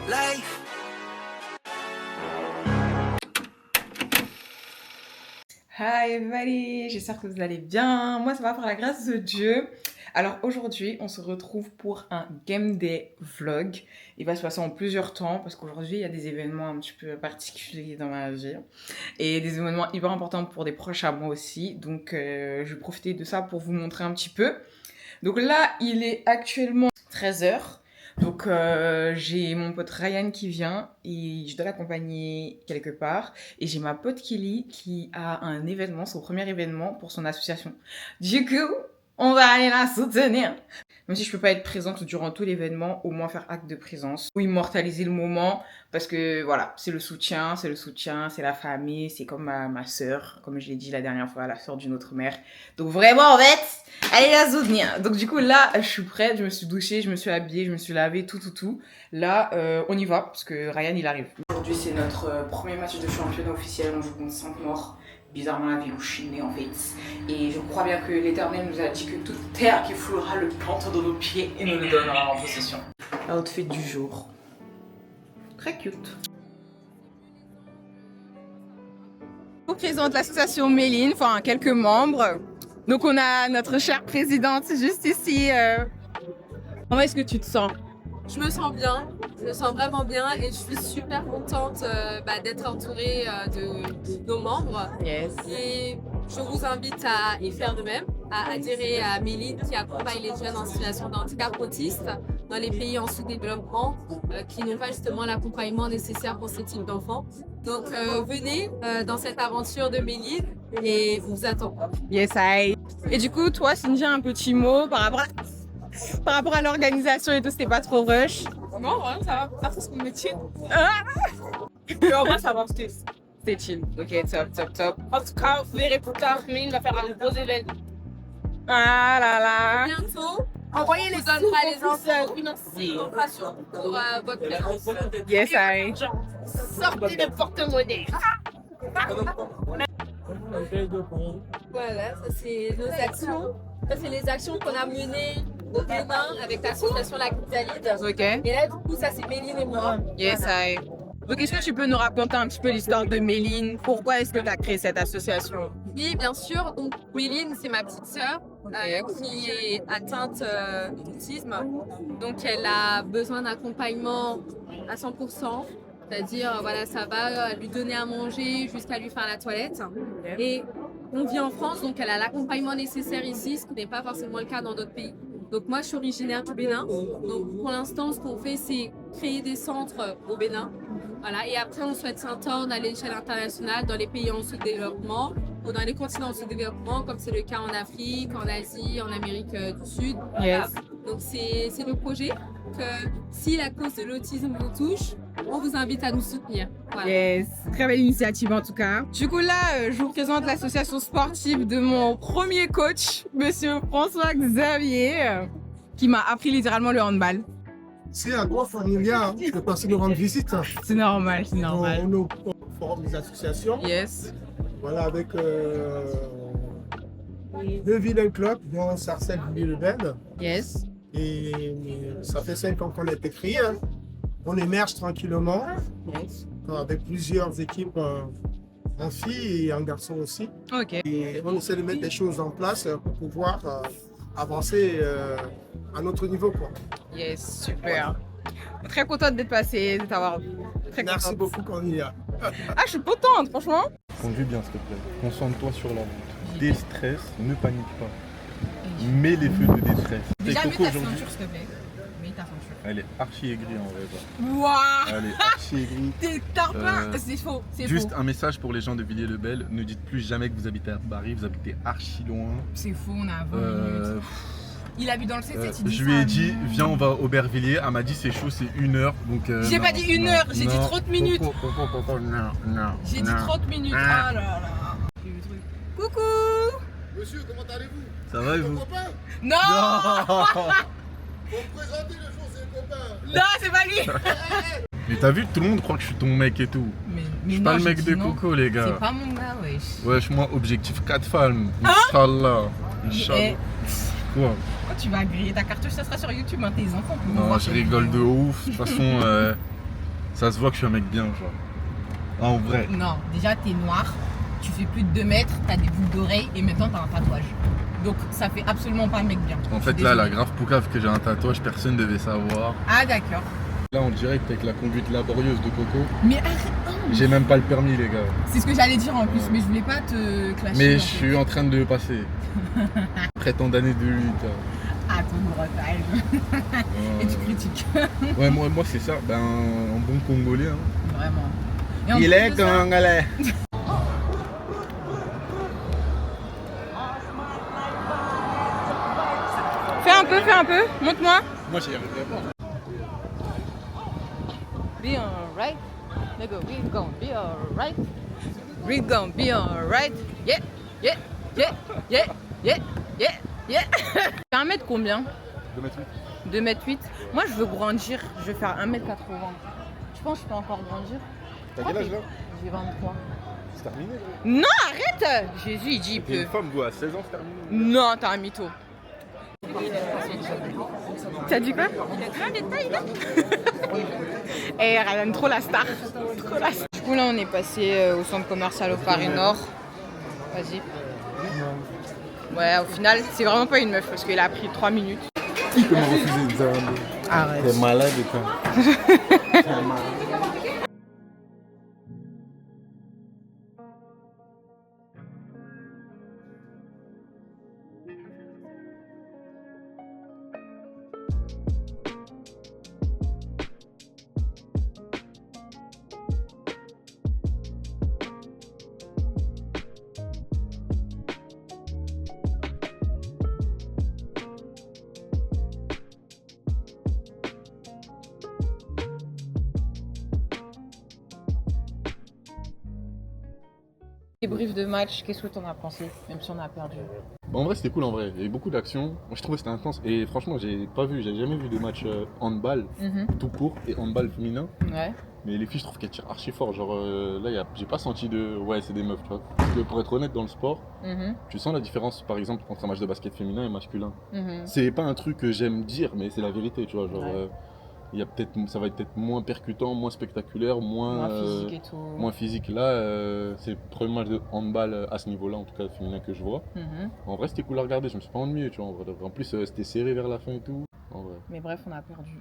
life. Hi everybody, j'espère que vous allez bien. Moi ça va par la grâce de Dieu. Alors aujourd'hui on se retrouve pour un game day vlog. Il va se passer en plusieurs temps parce qu'aujourd'hui il y a des événements un petit peu particuliers dans ma vie. Et des événements hyper importants pour des proches à moi aussi. Donc je vais profiter de ça pour vous montrer un petit peu. Donc là il est actuellement 13h. Donc j'ai mon pote Ryan qui vient et je dois l'accompagner quelque part. Et j'ai ma pote Kelly qui a un événement, son premier événement pour son association. Du coup, on va aller la soutenir. Même si je peux pas être présente durant tout l'événement, au moins faire acte de présence ou immortaliser le moment parce que voilà, c'est le soutien, c'est la famille, c'est comme ma sœur, comme je l'ai dit la dernière fois, la sœur d'une autre mère. Donc vraiment en fait, allez la soutenir. Donc du coup là, je suis prête, je me suis douchée, je me suis habillée, je me suis lavée, tout. Là, on y va parce que Ryan il arrive. Aujourd'hui c'est notre premier match de championnat officiel, on joue contre Sainte-Maure. Bizarrement la ville où je suis née en fait. Et je crois bien que l'Éternel nous a dit que toute terre qui foulera le plante de nos pieds et nous le donnera en possession. L'outfit du jour. Très cute. Je vous présente l'association Méline, enfin quelques membres. Donc on a notre chère présidente juste ici. Comment est-ce que tu te sens? Je me sens bien, je me sens vraiment bien et je suis super contente d'être entourée de nos membres. Yes. Et je vous invite à y faire de même, à adhérer à Méline qui accompagne les jeunes en situation de handicap autiste dans les pays en sous-développement qui n'ont pas justement l'accompagnement nécessaire pour ce type d'enfants. Donc venez dans cette aventure de Méline et on vous attend. Yes, I. Et du coup, toi, Cindy, un petit mot par rapport à l'organisation et tout, c'était pas trop rush? Non, ouais, ça va, c'est ce qu'on me dit. Et en vrai, ça va, c'était chill. Ok, top. En tout cas, vous verrez plus tard, Méline va faire un gros événement. Ah là là. Bientôt, envoyez les donnera les enseignes financiers pour votre présence. Yes, I. Sortez le porte-monnaie. Voilà, ça c'est nos actions. Ça c'est les actions qu'on a menées au Bénin avec l'association La Chrysalide. Ok. Et là du coup ça c'est Méline et moi. Yes, I. Donc, est-ce que tu peux nous raconter un petit peu l'histoire de Méline? Pourquoi est-ce que tu as créé cette association? Oui, bien sûr. Donc Méline, c'est ma petite sœur qui est atteinte d'autisme. Donc elle a besoin d'accompagnement à 100%. C'est-à-dire, voilà, ça va lui donner à manger jusqu'à lui faire la toilette. Et on vit en France, donc elle a l'accompagnement nécessaire ici, ce qui n'est pas forcément le cas dans d'autres pays. Donc moi, je suis originaire du Bénin. Donc pour l'instant, ce qu'on fait, c'est créer des centres au Bénin. Voilà. Et après, on souhaite s'entendre à l'échelle internationale dans les pays en sous-développement ou dans les continents en sous-développement, comme c'est le cas en Afrique, en Asie, en Amérique du Sud. Voilà. Donc c'est le projet que si la cause de l'autisme vous touche, on vous invite à nous soutenir. Voilà. Yes, très belle initiative en tout cas. Du coup là, je vous présente l'association sportive de mon premier coach, monsieur François Xavier, qui m'a appris littéralement le handball. C'est un gros familial, je peux passer nous rendre visite. C'est normal, c'est normal. On forme des associations. Yes. Voilà, avec deux vilains clubs, dont Sarcelles Ville-le-Bel. Yes. Et ça fait 5 ans qu'on a été créé. Hein. On émerge tranquillement, Yes. avec plusieurs équipes en filles et en garçons aussi. Ok. Et on essaie de mettre des choses en place pour pouvoir avancer à notre niveau, quoi. Yes, super. Très contente d'être passée, de t'avoir. Très Merci contente. beaucoup, Cornelia. Ah, je suis contente, franchement. Conduis bien, s'il te plaît. Concentre-toi sur la route. Déstresse, ne panique pas. Mets les feux de détresse. Déjà, T'es mets Coco ta aujourd'hui. ceinture, s'il te plaît. Mets ta ceinture. Elle est archi aigrie en vrai. Quoi. Waouh. Elle est archi aigrie. T'es tarpin. Euh, C'est faux, c'est Juste faux. un message pour les gens de Villiers-le-Bel. Ne dites plus jamais que vous habitez à Paris, vous habitez archi loin. C'est faux, on a 20 Euh, minutes. Il habite dans le 7, il dit je lui ai ça, dit, non. viens, on va au Aubervilliers. Elle m'a dit, c'est chaud, c'est 1 heure. Donc, J'ai non, pas dit 1 non, heure, j'ai dit non. 30 minutes. Non. J'ai dit 30 minutes. Ah. Ah là là. Coucou. Monsieur, comment allez-vous? Ça va et vous? Copain? Non. Pour me présenter le jour, c'est le copain. Non, c'est pas lui. Mais t'as vu, tout le monde croit que je suis ton mec et tout. Mais Je suis non, pas le j'ai mec dit de non. Coco, les gars. C'est pas mon gars, wesh. Wesh, moi, objectif 4 femmes. Inch'Allah. Inch'Allah. Eh, Quoi? Quand tu vas griller ta cartouche, ça sera sur YouTube, hein, tes enfants. pourront Non, voir je tes rigole de vidéos. ouf. De toute façon, Ça se voit que je suis un mec bien, genre. Ah, en vrai. Non, déjà t'es noir, tu fais plus de 2 mètres, t'as des boucles d'oreilles et maintenant t'as un tatouage. Donc ça fait absolument pas un mec bien. En fait, là, la grave poucave que j'ai un tatouage, personne devait savoir. Ah d'accord. Là, en direct, avec la conduite laborieuse de Coco. Mais arrête, oh, J'ai même pas le permis, les gars. c'est ce que j'allais dire en plus, Ouais. mais je voulais pas te clasher. Mais en je fait. suis en train de le passer. Après tant d'années de lutte. Ah ton Bretagne. Et tu critiques. Ouais, moi c'est ça. Ben, un bon Congolais. Hein. Vraiment. Et en Il plus est de ça- congolais. Fais un peu, montre-moi. Moi, j'y arriverai pas. Be alright, nigga, we gon' be alright. We gon' be alright. Yeah, yeah, yeah, yeah, yeah, yeah, yeah. T'as 1 mètre combien? 2 m. 2 m 8. Moi, je veux grandir. Je veux faire 1 m 80. Je pense que je peux encore grandir. T'as quel âge là? J'ai 23. C'est terminé. Non, arrête! Jésus, il dit il T'es une peut. femme, quoi, à 16 ans, c'est terminé. Non, t'as un mytho. T'as dit quoi? Eh, elle aime trop la star. Trop la star. Du coup, là, on est passé au centre commercial au Paris Nord. Vas-y. Ouais, au final, c'est vraiment pas une meuf parce qu'il a pris 3 minutes. Qui peut me refuser ça? Arrête. T'es malade ou quoi? Débrief de match, qu'est-ce que t'en as pensé, même si on a perdu? Bah, en vrai, c'était cool en vrai. Il y a eu beaucoup d'actions. Moi, je trouvais que c'était intense. Et franchement, j'ai jamais vu de match handball tout court et handball féminin. Ouais. Mais les filles, je trouve qu'elles tirent archi fort. Genre là, j'ai pas senti de. Ouais, c'est des meufs, tu vois. Parce que pour être honnête, dans le sport, tu sens la différence, par exemple, entre un match de basket féminin et masculin. C'est pas un truc que j'aime dire, mais c'est la vérité, tu vois. Genre, Ouais. il y a ça va être peut-être moins percutant, moins spectaculaire, Moins physique et tout. moins physique. Là, c'est le premier match de handball à ce niveau-là, en tout cas féminin que je vois. En vrai, c'était cool à regarder, je me suis pas ennuyé, tu vois. En plus, c'était serré vers la fin et tout. En vrai. Mais bref, on a perdu.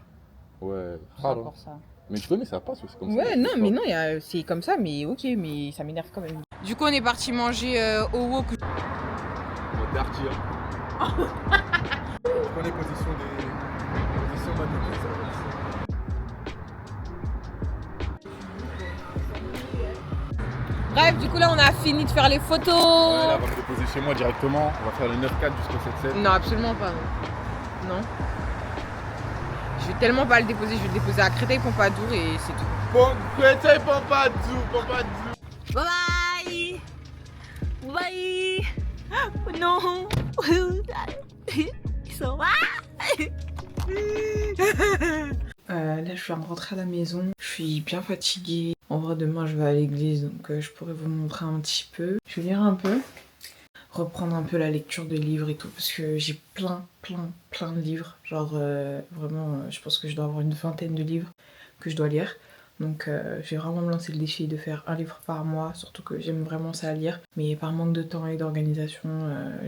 Ouais, C'est rare, hein. encore ça. Mais tu connais, ça passe, c'est comme ça. Ouais, non, mais non, c'est comme ça, mais ok, mais ça m'énerve quand même. Du coup, on est parti manger au wok. Darty, hein. Je connais position magnétiques. Bref, du coup, là, on a fini de faire les photos. Ouais, là, on va me déposer chez moi directement. On va faire le 9-4 jusqu'au 7-7. Non, absolument pas, non. Non. Je vais tellement pas le déposer, je vais le déposer à Créteil-Pompadour et c'est tout. Bon, Créteil, Pompadour. Bye bye. Non. Ils sont Là, je viens de rentrer à la maison. Je suis bien fatiguée. En vrai, demain, je vais à l'église, donc je pourrais vous montrer un petit peu. Je vais lire un peu. Reprendre un peu la lecture de livres et tout, parce que j'ai plein de livres. Genre, vraiment, je pense que je dois avoir une vingtaine de livres que je dois lire. Donc, je vais vraiment me lancer le défi de faire un livre par mois, surtout que j'aime vraiment ça à lire. Mais par manque de temps et d'organisation,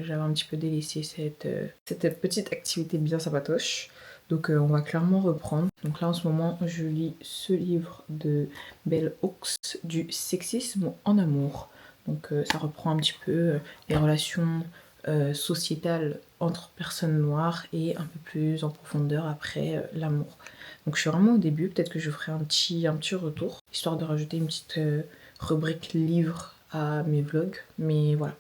j'avais un petit peu délaissé cette petite activité bien sympatoche. Donc on va clairement reprendre. Donc là en ce moment je lis ce livre de Bell Hooks, du sexisme en amour. Donc ça reprend un petit peu les relations sociétales entre personnes noires et un peu plus en profondeur après l'amour. Donc je suis vraiment au début, peut-être que je ferai un petit retour, histoire de rajouter une petite rubrique livre à mes vlogs. Mais voilà,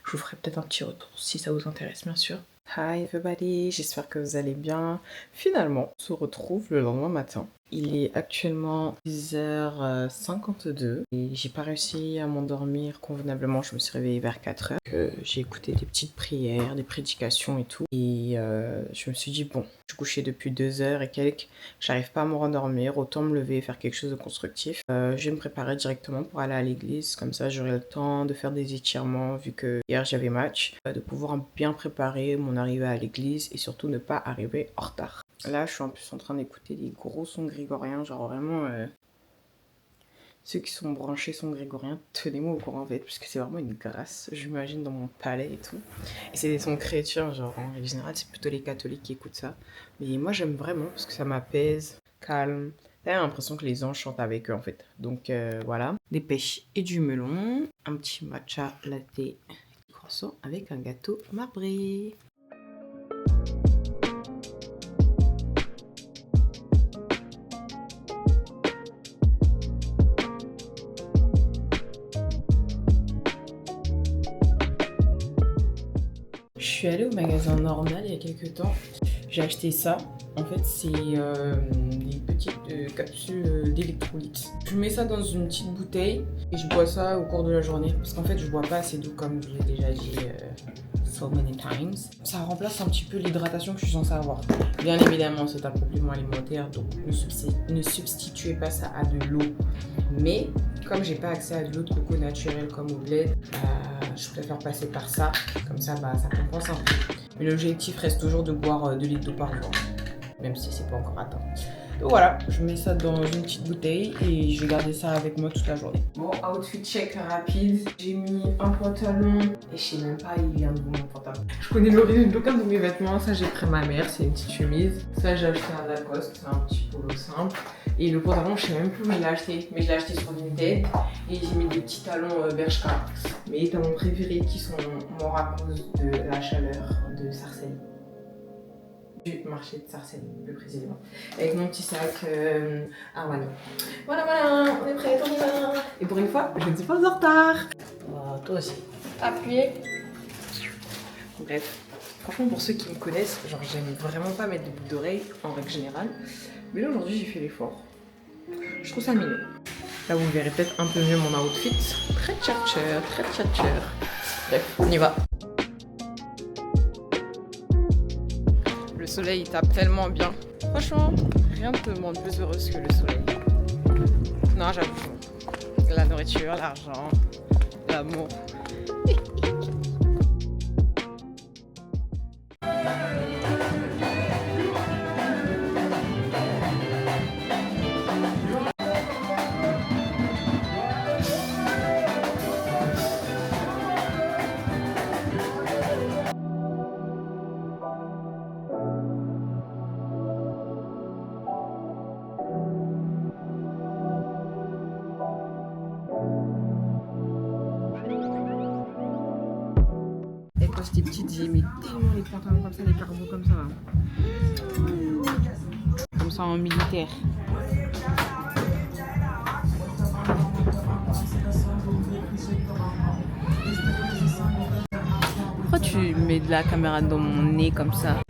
je vous ferai peut-être un petit retour si ça vous intéresse bien sûr. Hi everybody, j'espère que vous allez bien. Finalement, on se retrouve le lendemain matin. Il est actuellement 10h52 et j'ai pas réussi à m'endormir convenablement. Je me suis réveillée vers 4h. J'ai écouté des petites prières, des prédications et tout. Et je me suis dit, bon, je suis couchée depuis 2h et quelques. J'arrive pas à me rendormir. Autant me lever et faire quelque chose de constructif. Je vais me préparer directement pour aller à l'église. Comme ça, j'aurai le temps de faire des étirements vu que hier j'avais match. De pouvoir bien préparer mon arrivée à l'église et surtout ne pas arriver en retard. Là, je suis en plus en train d'écouter des gros sons grégoriens, genre vraiment Ceux qui sont branchés sont grégoriens, tenez-moi au courant en fait, puisque c'est vraiment une grâce, j'imagine, dans mon palais et tout. Et c'est des sons chrétiens, genre en règle générale, c'est plutôt les catholiques qui écoutent ça. Mais moi j'aime vraiment parce que ça m'apaise, calme. J'ai l'impression que les anges chantent avec eux en fait. Donc voilà, des pêches et du melon, un petit matcha latte, croissant avec un gâteau marbré. Je suis allée au magasin normal il y a quelques temps. J'ai acheté ça. En fait, c'est des petites capsules d'électrolytes. Je mets ça dans une petite bouteille et je bois ça au cours de la journée. Parce qu'en fait, je bois pas assez d'eau comme je l'ai déjà dit so many times. Ça remplace un petit peu l'hydratation que je suis censée avoir. Bien évidemment, c'est un complément alimentaire, donc ne substituez pas ça à de l'eau. Mais comme j'ai pas accès à de l'eau de coco naturelle comme au bled, je préfère passer par ça. Comme ça, ça compense un peu. Mais l'objectif reste toujours de boire 2 litres d'eau par jour. Même si c'est pas encore atteint. Donc voilà, je mets ça dans une petite bouteille et je vais garder ça avec moi toute la journée. Bon, outfit check rapide. J'ai mis un pantalon et je sais même pas il vient d'où mon pantalon. Je connais l'origine d'aucun de mes vêtements. Ça j'ai pris ma mère, c'est une petite chemise. Ça j'ai acheté un Lacoste, c'est un petit polo simple. Et le pantalon, je sais même plus où je l'ai acheté, mais je l'ai acheté sur Vinted et j'ai mis des petits talons Bershka. Mes talons préférés qui sont morts à cause de la chaleur de Sarcelles. Du marché de Sarcelles, plus précisément. Avec mon petit sac Armani. Voilà, on est prêts, on y va. Et pour une fois, je ne suis pas en retard. Oh, toi aussi. Appuyez. Bref, franchement, pour ceux qui me connaissent, genre j'aime vraiment pas mettre de boucles d'oreilles en règle générale. Mais là aujourd'hui, j'ai fait l'effort. Je trouve ça mignon. Là, vous verrez peut-être un peu mieux mon outfit. Très tchatcheur, très tchatcheur. Bref, on y va. Le soleil il tape tellement bien. Franchement, rien ne te rend plus heureuse que le soleil. Non, j'avoue. La nourriture, l'argent, l'amour. Quand j'étais petite, j'aimais tellement les pantalons comme ça, les cargos comme ça. Comme ça en militaire. Pourquoi tu mets de la caméra dans mon nez comme ça?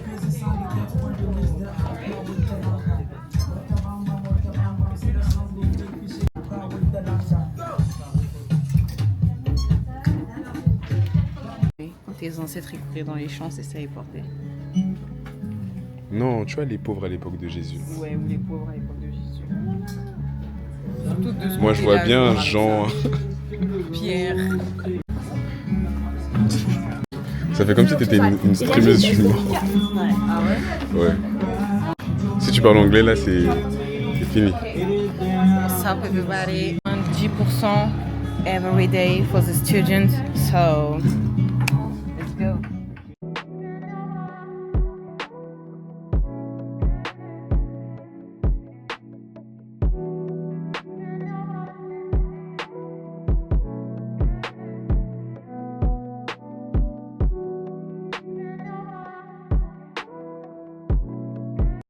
Tes ancêtres ils couraient dans les champs, c'est ça ils portaient. Non, tu vois les pauvres à l'époque de Jésus. Ouais, ou les pauvres à l'époque de Jésus. Surtout de ce Moi je vois bien Jean. Pierre. Ça fait comme si t'étais une streameuse junior. Ah ouais? Ouais. Si tu parles anglais là, c'est fini. What's up everybody? 10% every day for the students, so